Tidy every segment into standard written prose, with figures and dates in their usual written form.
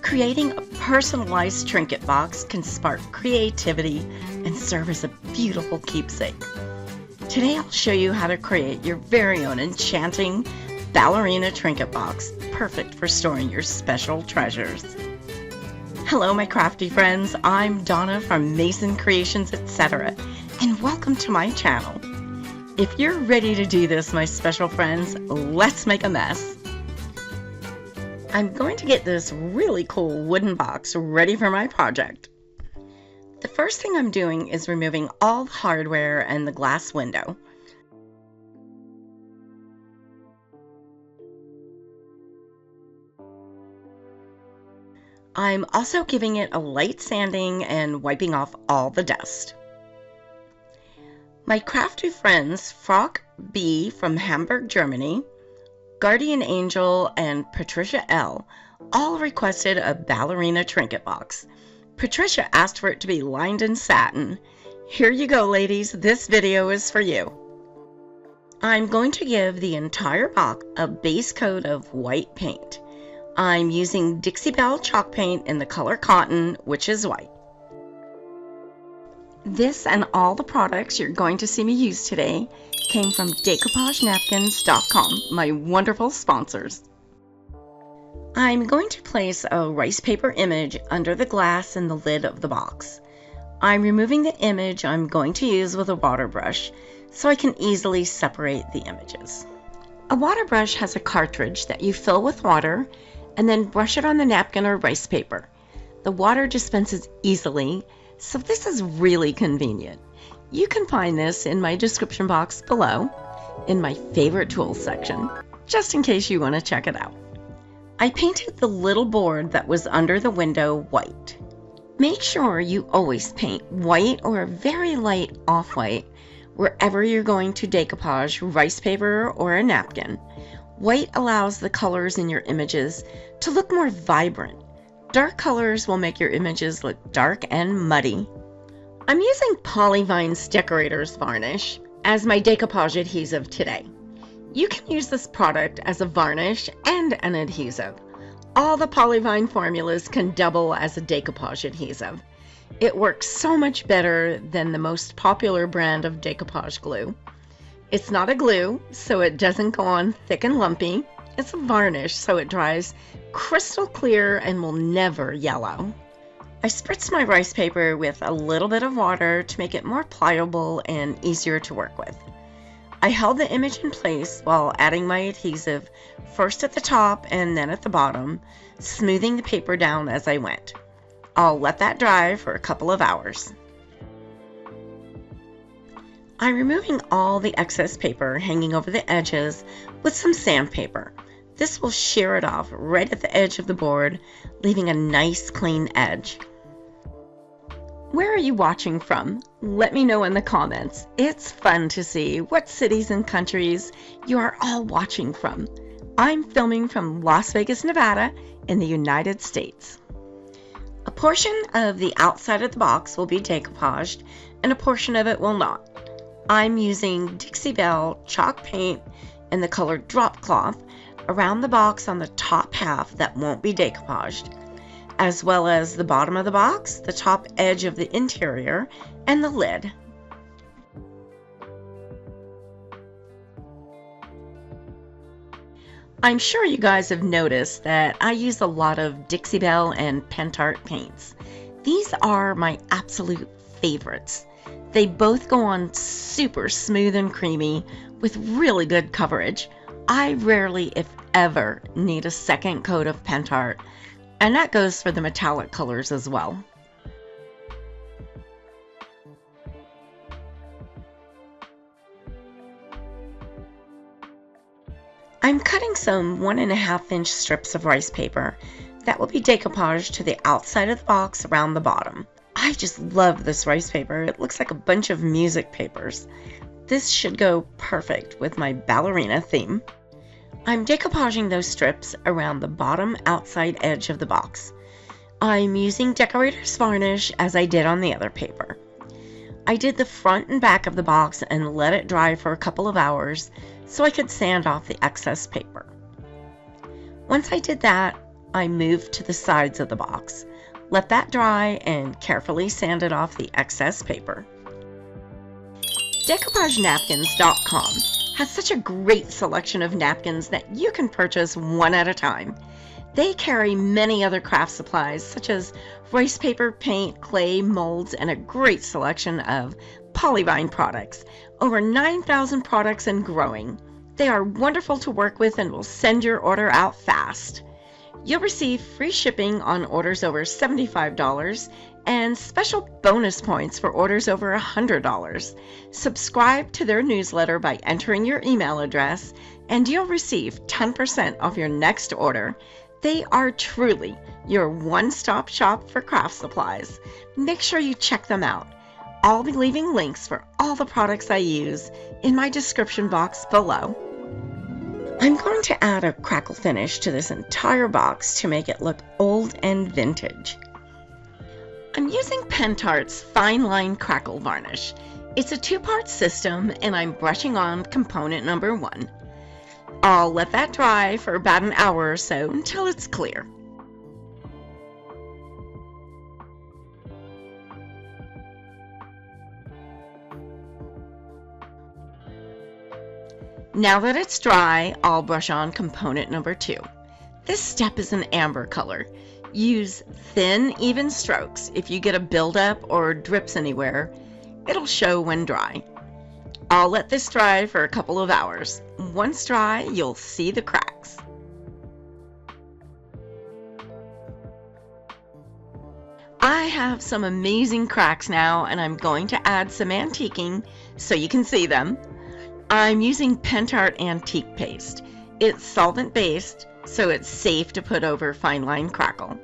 Creating a personalized trinket box can spark creativity and serve as a beautiful keepsake. Today I'll show you how to create your very own enchanting ballerina trinket box, perfect for storing your special treasures. Hello my crafty friends, I'm Donna from Mason Creations, etc., and welcome to my channel. If you're ready to do this, my special friends, let's make a mess. I'm going to get this really cool wooden box ready for my project. The first thing I'm doing is removing all the hardware and the glass window. I'm also giving it a light sanding and wiping off all the dust. My crafty friends Frock B from Hamburg, Germany, Guardian Angel, and Patricia L. all requested a ballerina trinket box. Patricia asked for it to be lined in satin. Here you go, ladies, this video is for you. I'm going to give the entire box a base coat of white paint. I'm using Dixie Belle chalk paint in the color cotton, which is white. This and all the products you're going to see me use today came from decoupagenapkins.com, my wonderful sponsors. I'm going to place a rice paper image under the glass in the lid of the box. I'm removing the image I'm going to use with a water brush so I can easily separate the images. A water brush has a cartridge that you fill with water and then brush it on the napkin or rice paper. The water dispenses easily, so this is really convenient. You can find this in my description box below in my favorite tools section, just in case you want to check it out. I painted the little board that was under the window white. Make sure you always paint white or a very light off-white wherever you're going to decoupage rice paper or a napkin. White allows the colors in your images to look more vibrant. Dark colors will make your images look dark and muddy. I'm using Polyvine's Decorator's Varnish as my decoupage adhesive today. You can use this product as a varnish and an adhesive. All the Polyvine formulas can double as a decoupage adhesive. It works so much better than the most popular brand of decoupage glue. It's not a glue, so it doesn't go on thick and lumpy. It's a varnish, so it dries crystal clear and will never yellow. I spritzed my rice paper with a little bit of water to make it more pliable and easier to work with. I held the image in place while adding my adhesive first at the top and then at the bottom, smoothing the paper down as I went. I'll let that dry for a couple of hours. I'm removing all the excess paper hanging over the edges with some sandpaper. This will shear it off right at the edge of the board, leaving a nice clean edge. Where are you watching from? Let me know in the comments. It's fun to see what cities and countries you are all watching from. I'm filming from Las Vegas, Nevada in the United States. A portion of the outside of the box will be decoupaged and a portion of it will not. I'm using Dixie Belle chalk paint in the color drop cloth around the box on the top half that won't be decoupaged, as well as the bottom of the box, the top edge of the interior, and the lid. I'm sure you guys have noticed that I use a lot of Dixie Belle and Pentart paints. These are my absolute favorites. They both go on super smooth and creamy with really good coverage. I rarely, if ever, need a second coat of Pentart, and that goes for the metallic colors as well. I'm cutting some 1.5-inch strips of rice paper that will be decoupaged to the outside of the box around the bottom. I just love this rice paper. It looks like a bunch of music papers. This should go perfect with my ballerina theme. I'm decoupaging those strips around the bottom outside edge of the box. I'm using Decorator's Varnish as I did on the other paper. I did the front and back of the box and let it dry for a couple of hours so I could sand off the excess paper. Once I did that, I moved to the sides of the box. Let that dry and carefully sanded off the excess paper. DecoupageNapkins.com has such a great selection of napkins that you can purchase one at a time. They carry many other craft supplies such as rice paper, paint, clay, molds, and a great selection of polyvine products. Over 9,000 products and growing. They are wonderful to work with and will send your order out fast. You'll receive free shipping on orders over $75 and special bonus points for orders over $100. Subscribe to their newsletter by entering your email address and you'll receive 10% off your next order. They are truly your one-stop shop for craft supplies. Make sure you check them out. I'll be leaving links for all the products I use in my description box below. I'm going to add a crackle finish to this entire box to make it look old and vintage. I'm using Pentart's Fine Line Crackle Varnish. It's a two-part system and I'm brushing on component number 1. I'll let that dry for about an hour or so until it's clear. Now that it's dry, I'll brush on component number 2. This step is an amber color. Use thin, even strokes. If you get a buildup or drips anywhere, it'll show when dry. I'll let this dry for a couple of hours. Once dry, you'll see the cracks. I have some amazing cracks now, and I'm going to add some antiquing so you can see them. I'm using Pentart Antique Paste. It's solvent-based, so it's safe to put over fine line crackle.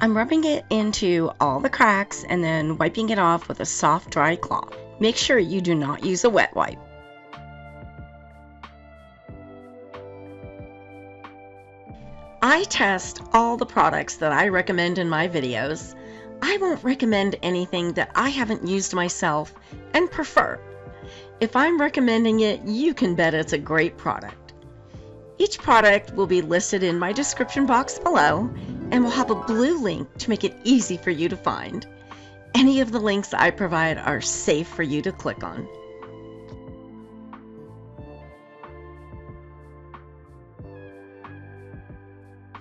I'm rubbing it into all the cracks and then wiping it off with a soft, dry cloth. Make sure you do not use a wet wipe. I test all the products that I recommend in my videos. I won't recommend anything that I haven't used myself and prefer. If I'm recommending it, you can bet it's a great product. Each product will be listed in my description box below and will have a blue link to make it easy for you to find. Any of the links I provide are safe for you to click on.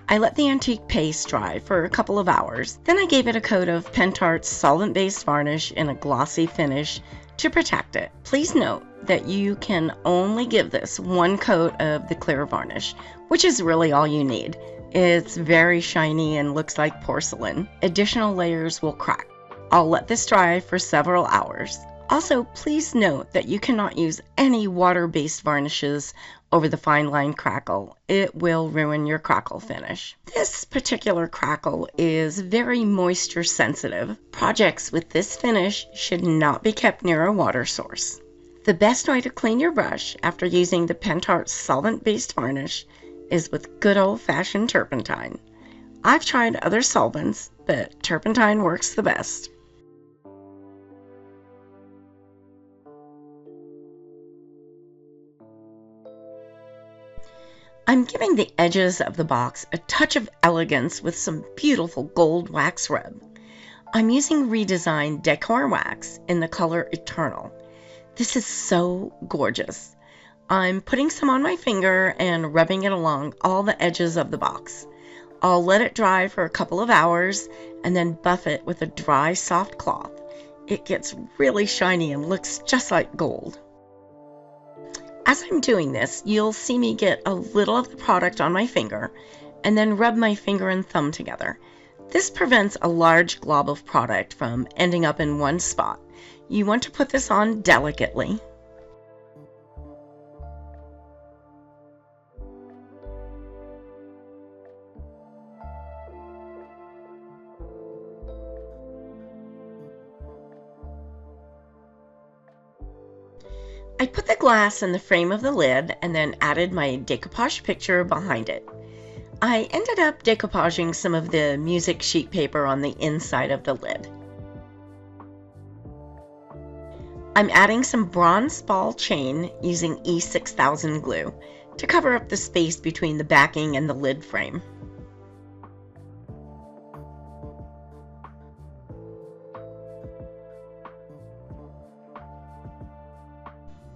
I let the antique paste dry for a couple of hours. Then I gave it a coat of Pentart's solvent-based varnish in a glossy finish to protect it. Please note that you can only give this one coat of the clear varnish, which is really all you need. It's very shiny and looks like porcelain. Additional layers will crack. I'll let this dry for several hours. Also, please note that you cannot use any water-based varnishes over the fine line crackle. It will ruin your crackle finish. This particular crackle is very moisture sensitive. Projects with this finish should not be kept near a water source. The best way to clean your brush after using the Pentart solvent-based varnish is with good old-fashioned turpentine. I've tried other solvents, but turpentine works the best. I'm giving the edges of the box a touch of elegance with some beautiful gold wax rub. I'm using redesigned Decor Wax in the color Eternal. This is so gorgeous. I'm putting some on my finger and rubbing it along all the edges of the box. I'll let it dry for a couple of hours and then buff it with a dry, soft cloth. It gets really shiny and looks just like gold. As I'm doing this, you'll see me get a little of the product on my finger and then rub my finger and thumb together. This prevents a large glob of product from ending up in one spot. You want to put this on delicately. I put the glass in the frame of the lid and then added my decoupage picture behind it. I ended up decoupaging some of the music sheet paper on the inside of the lid. I'm adding some bronze ball chain using E6000 glue to cover up the space between the backing and the lid frame.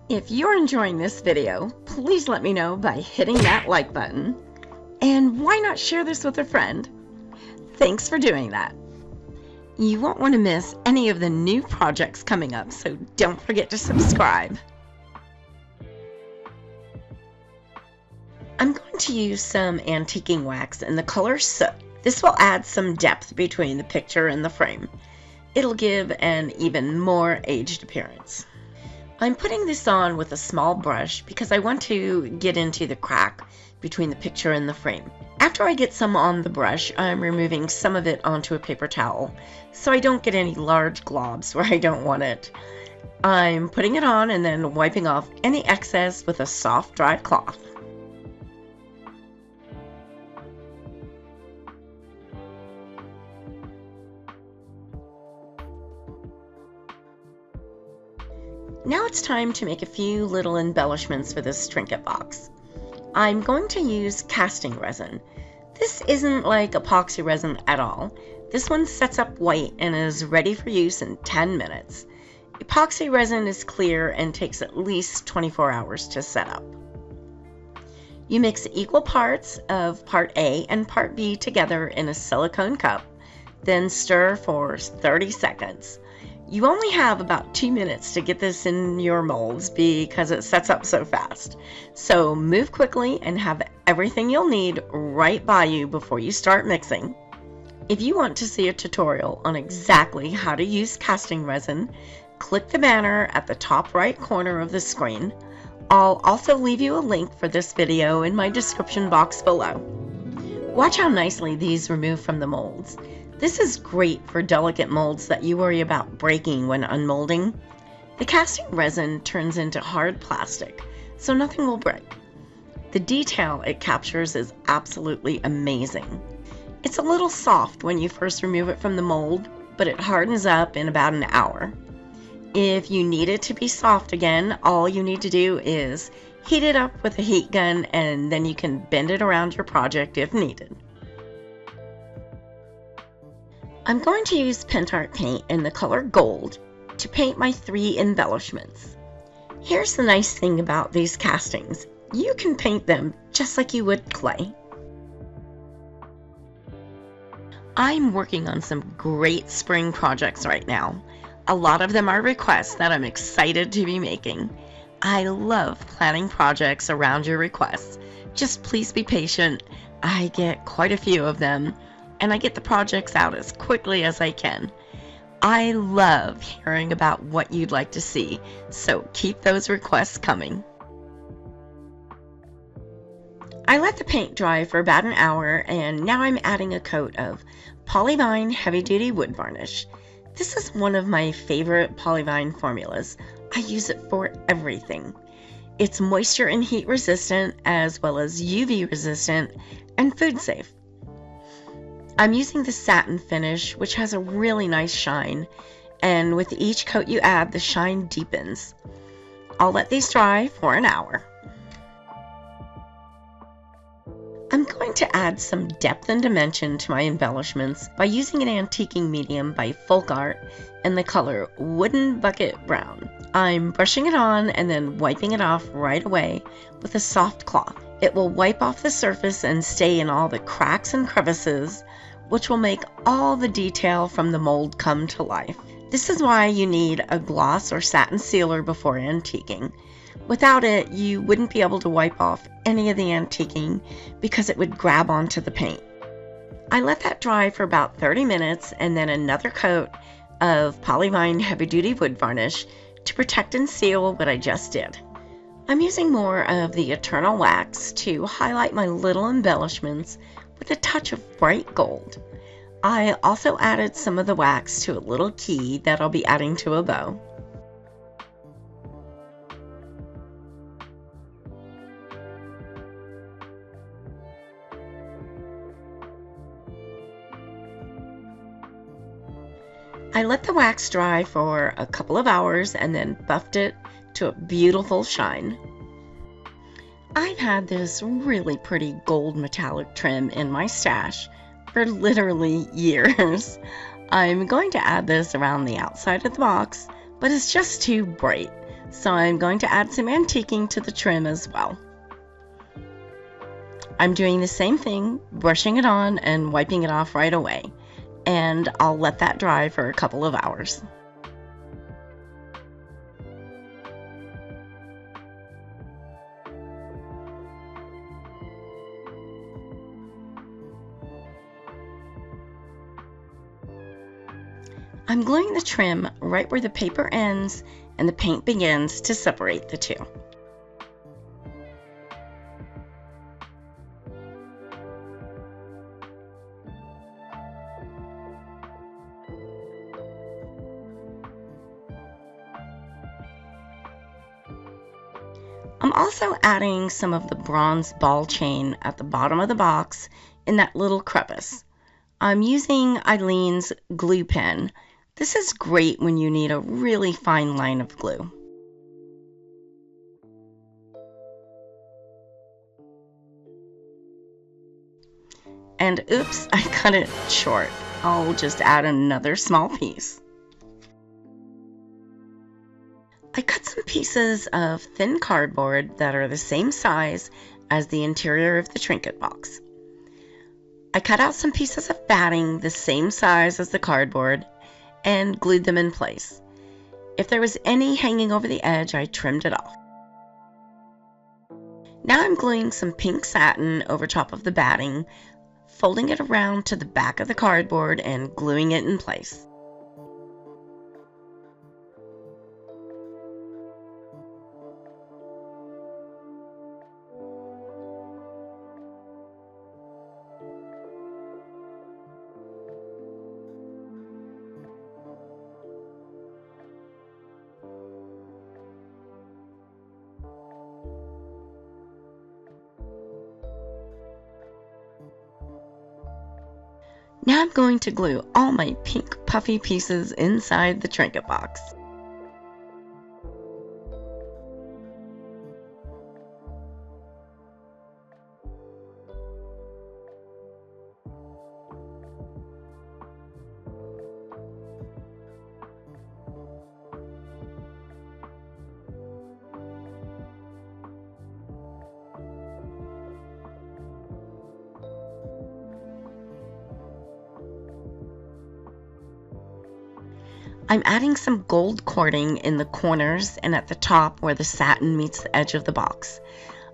If you're enjoying this video, please let me know by hitting that like button. And why not share this with a friend? Thanks for doing that. You won't want to miss any of the new projects coming up, so don't forget to subscribe. I'm going to use some antiquing wax in the color Soot. This will add some depth between the picture and the frame. It'll give an even more aged appearance. I'm putting this on with a small brush because I want to get into the crack between the picture and the frame. After I get some on the brush, I'm removing some of it onto a paper towel so I don't get any large globs where I don't want it. I'm putting it on and then wiping off any excess with a soft, dry cloth. Now it's time to make a few little embellishments for this trinket box. I'm going to use casting resin. This isn't like epoxy resin at all. This one sets up white and is ready for use in 10 minutes. Epoxy resin is clear and takes at least 24 hours to set up. You mix equal parts of part A and part B together in a silicone cup, then stir for 30 seconds. You only have about 2 minutes to get this in your molds because it sets up so fast. So move quickly and have everything you'll need right by you before you start mixing. If you want to see a tutorial on exactly how to use casting resin, click the banner at the top right corner of the screen. I'll also leave you a link for this video in my description box below. Watch how nicely these remove from the molds. This is great for delicate molds that you worry about breaking when unmolding. The casting resin turns into hard plastic, so nothing will break. The detail it captures is absolutely amazing. It's a little soft when you first remove it from the mold, but it hardens up in about an hour. If you need it to be soft again, all you need to do is heat it up with a heat gun and then you can bend it around your project if needed. I'm going to use Pentart paint in the color Gold to paint my 3 embellishments. Here's the nice thing about these castings. You can paint them just like you would clay. I'm working on some great spring projects right now. A lot of them are requests that I'm excited to be making. I love planning projects around your requests. Just please be patient. I get quite a few of them, and I get the projects out as quickly as I can. I love hearing about what you'd like to see, so keep those requests coming. I let the paint dry for about an hour, and now I'm adding a coat of Polyvine Heavy Duty Wood Varnish. This is one of my favorite Polyvine formulas. I use it for everything. It's moisture and heat resistant, as well as UV resistant and food safe. I'm using the satin finish, which has a really nice shine, and with each coat you add, the shine deepens. I'll let these dry for an hour. I'm going to add some depth and dimension to my embellishments by using an antiquing medium by Folk Art in the color Wooden Bucket Brown. I'm brushing it on and then wiping it off right away with a soft cloth. It will wipe off the surface and stay in all the cracks and crevices, which will make all the detail from the mold come to life. This is why you need a gloss or satin sealer before antiquing. Without it, you wouldn't be able to wipe off any of the antiquing because it would grab onto the paint. I let that dry for about 30 minutes and then another coat of Polyvine Heavy Duty Wood Varnish to protect and seal what I just did. I'm using more of the Eternal Wax to highlight my little embellishments with a touch of bright gold. I also added some of the wax to a little key that I'll be adding to a bow. I let the wax dry for a couple of hours and then buffed it to a beautiful shine. I've had this really pretty gold metallic trim in my stash for literally years. I'm going to add this around the outside of the box, but it's just too bright, so I'm going to add some antiquing to the trim as well. I'm doing the same thing, brushing it on and wiping it off right away, and I'll let that dry for a couple of hours. I'm gluing the trim right where the paper ends and the paint begins to separate the two. I'm also adding some of the bronze ball chain at the bottom of the box in that little crevice. I'm using Eileen's glue pen. This is great when you need a really fine line of glue. And oops, I cut it short. I'll just add another small piece. I cut some pieces of thin cardboard that are the same size as the interior of the trinket box. I cut out some pieces of batting the same size as the cardboard and glued them in place. If there was any hanging over the edge, I trimmed it off. Now I'm gluing some pink satin over top of the batting, folding it around to the back of the cardboard and gluing it in place. Now I'm going to glue all my pink puffy pieces inside the trinket box. I'm adding some gold cording in the corners and at the top where the satin meets the edge of the box.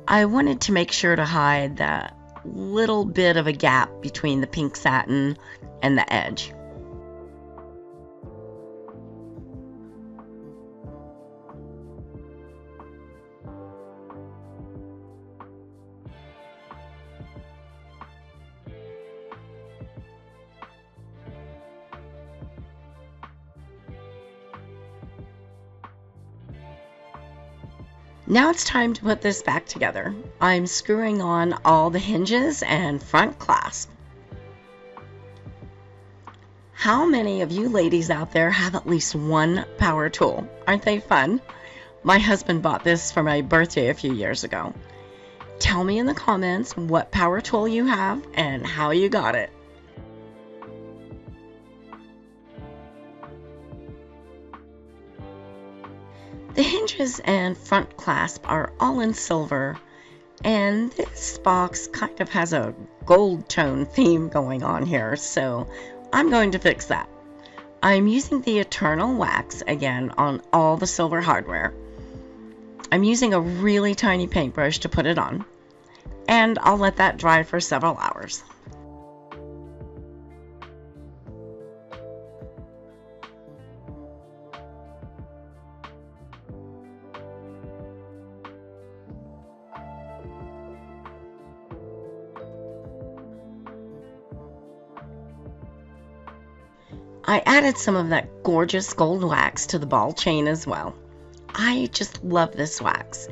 I wanted to make sure to hide that little bit of a gap between the pink satin and the edge. Now it's time to put this back together. I'm screwing on all the hinges and front clasp. How many of you ladies out there have at least one power tool? Aren't they fun? My husband bought this for my birthday a few years ago. Tell me in the comments what power tool you have and how you got it. The hinges and front clasp are all in silver, and this box kind of has a gold tone theme going on here, so I'm going to fix that. I'm using the Eternal Wax again on all the silver hardware. I'm using a really tiny paintbrush to put it on, and I'll let that dry for several hours. I added some of that gorgeous gold wax to the ball chain as well. I just love this wax.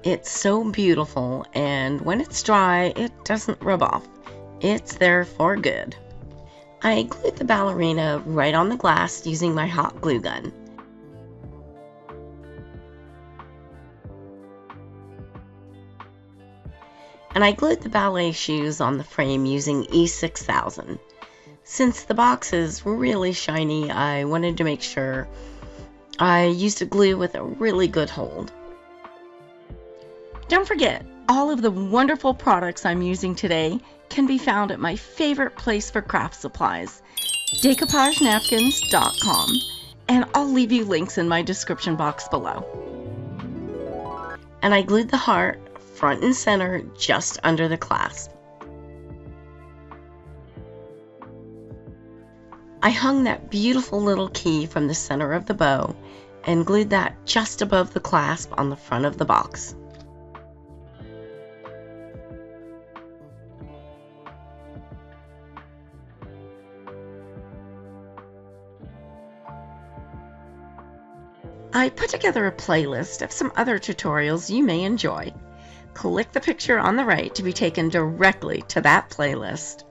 It's so beautiful, and when it's dry, it doesn't rub off. It's there for good. I glued the ballerina right on the glass using my hot glue gun. And I glued the ballet shoes on the frame using E6000. Since the box is really shiny, I wanted to make sure I used a glue with a really good hold. Don't forget, all of the wonderful products I'm using today can be found at my favorite place for craft supplies, decoupagenapkins.com, and I'll leave you links in my description box below. And I glued the heart front and center just under the clasp. I hung that beautiful little key from the center of the bow and glued that just above the clasp on the front of the box. I put together a playlist of some other tutorials you may enjoy. Click the picture on the right to be taken directly to that playlist.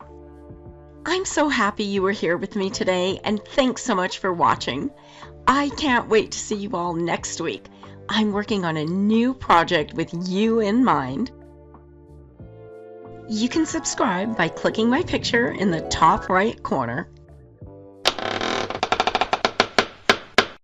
I'm so happy you were here with me today, and thanks so much for watching. I can't wait to see you all next week. I'm working on a new project with you in mind. You can subscribe by clicking my picture in the top right corner.